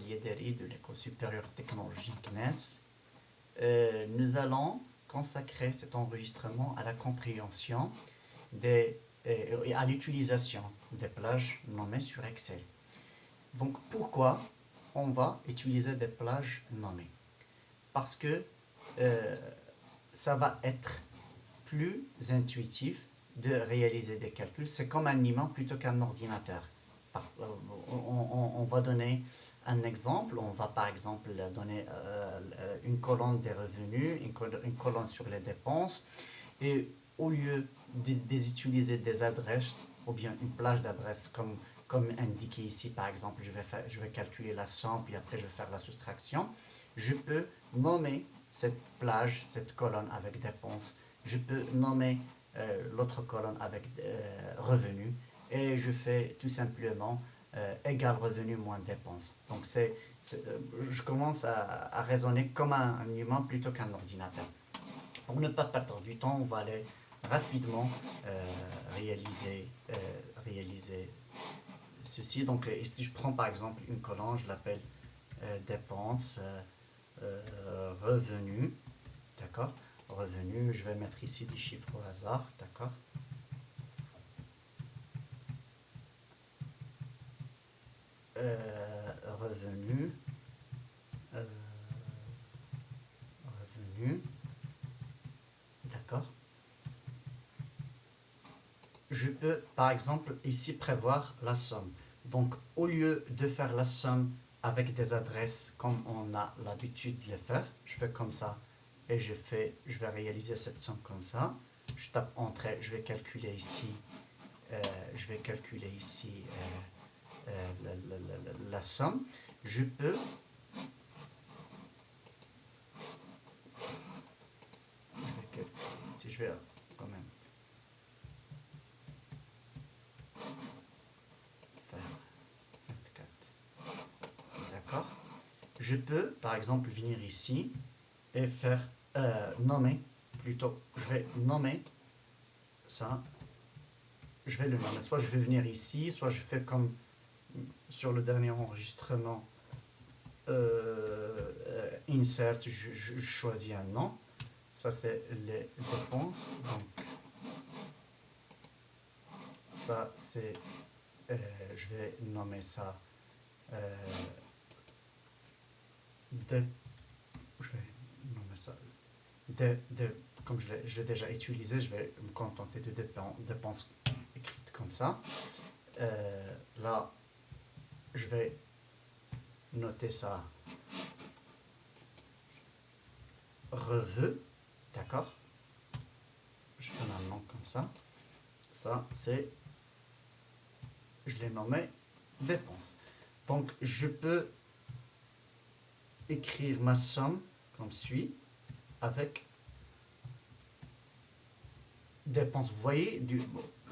Yederi de l'École supérieure technologique NES. Nous allons consacrer cet enregistrement à la compréhension et à l'utilisation des plages nommées sur Excel. Donc pourquoi on va utiliser des plages nommées? Parce que ça va être plus intuitif de réaliser des calculs. C'est comme un humain plutôt qu'un ordinateur. On va donner un exemple. On va par exemple donner une colonne des revenus, une colonne sur les dépenses. Et au lieu d'utiliser des adresses ou bien une plage d'adresses comme indiqué ici, par exemple, je vais calculer la somme, puis après je vais faire la soustraction, je peux nommer cette plage, cette colonne avec dépenses. Je peux nommer l'autre colonne avec revenus et je fais tout simplement égal revenu moins dépenses. Donc je commence à raisonner comme un humain plutôt qu'un ordinateur. Pour ne pas perdre du temps, on va aller rapidement réaliser ceci. Donc si je prends par exemple une colonne, je l'appelle dépenses, revenus, d'accord? Revenus, je vais mettre ici des chiffres au hasard, d'accord? Revenus, revenus, d'accord? Je peux par exemple ici prévoir la somme. Donc au lieu de faire la somme avec des adresses comme on a l'habitude de les faire, je fais comme ça et je vais réaliser cette somme comme ça. Je tape entrée, je vais calculer ici, la somme. Je peux je vais quand même faire 24. D'accord. Je peux par exemple venir ici et faire nommer, plutôt je vais nommer ça, je vais le nommer, soit je vais venir ici, soit je fais comme sur le dernier enregistrement, insert, je choisis un nom, ça c'est les dépenses, donc ça c'est, je vais nommer ça je vais nommer ça comme je l'ai déjà utilisé, je vais me contenter de dépenses écrites comme ça. Là, je vais noter ça revue, d'accord? Je donne un nom comme ça. Ça, c'est, je l'ai nommé dépenses. Donc, je peux écrire ma somme comme suit avec dépenses. Vous voyez,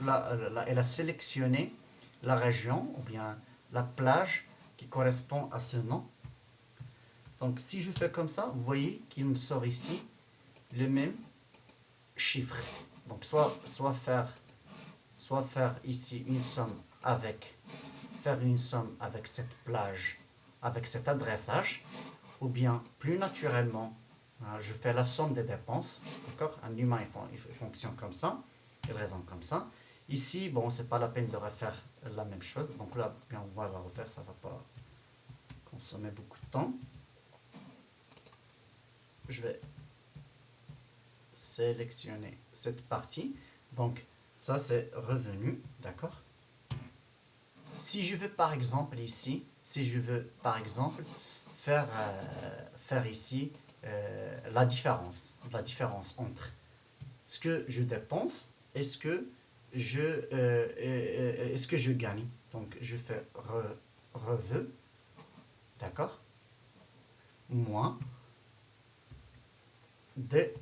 elle a sélectionné la région ou bien la plage qui correspond à ce nom. Donc si je fais comme ça, vous voyez qu'il me sort ici le même chiffre. Donc soit faire ici une somme avec cette plage, avec cet adressage, ou bien plus naturellement, je fais la somme des dépenses, d'accord? Un humain il fonctionne comme ça, il raisonne comme ça. Ici, bon, c'est pas la peine de refaire la même chose, donc là, bien, on va la refaire, ça va pas consommer beaucoup de temps. Je vais sélectionner cette partie, donc ça c'est revenu, d'accord? Si je veux par exemple ici, faire ici la différence entre ce que je dépense et ce que je gagne. Donc je fais revenu, d'accord, moins dépenses.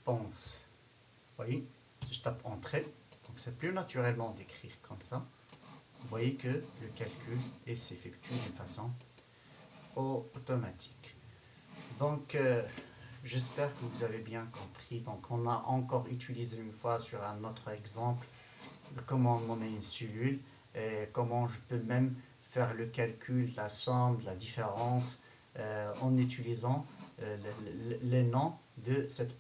Vous voyez, je tape entrée, donc c'est plus naturellement d'écrire comme ça. Vous voyez que le calcul s'effectue d'une façon automatique. Donc j'espère que vous avez bien compris. Donc on a encore utilisé une fois sur un autre exemple de comment nommer une cellule. et comment je peux même faire le calcul, la somme, la différence en utilisant les noms de cette